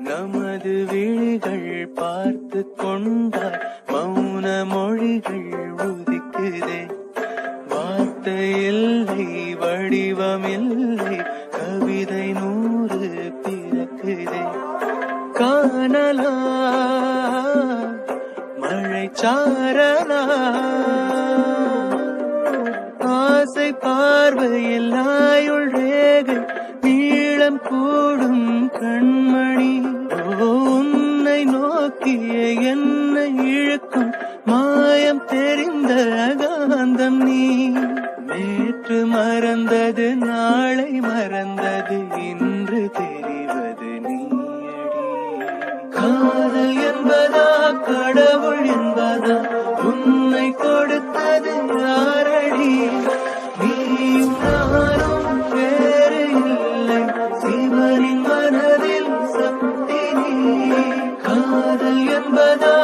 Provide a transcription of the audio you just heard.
நமது விழிகள் பார்த்து கொண்டால் மௌன மொழிகள் உதிக்குதே. வார்த்தை இல்லை, வடிவமில்லை, கவிதை 100 பிறக்குதே. காணலா மழை சாரலா ஆசை பார்வையில் ஆயுள் ரேகை நீளம் கூடும் கண்மணி. உன்னை நோக்கிய என்னை இழுக்கும் மாயம் தெரிந்த காந்தம் நீ. நேற்று மறந்தது நாளை மறந்தது இன்று தெரிவது நீயடி. காதல் என்பதா கடவுள் என்பதா உன்னை கொடுத்தது யாரடி. நீயும் நானும் வேறு இல்லை, சிவனின் மனதில் சக்தி நீ. காதல் என்பதா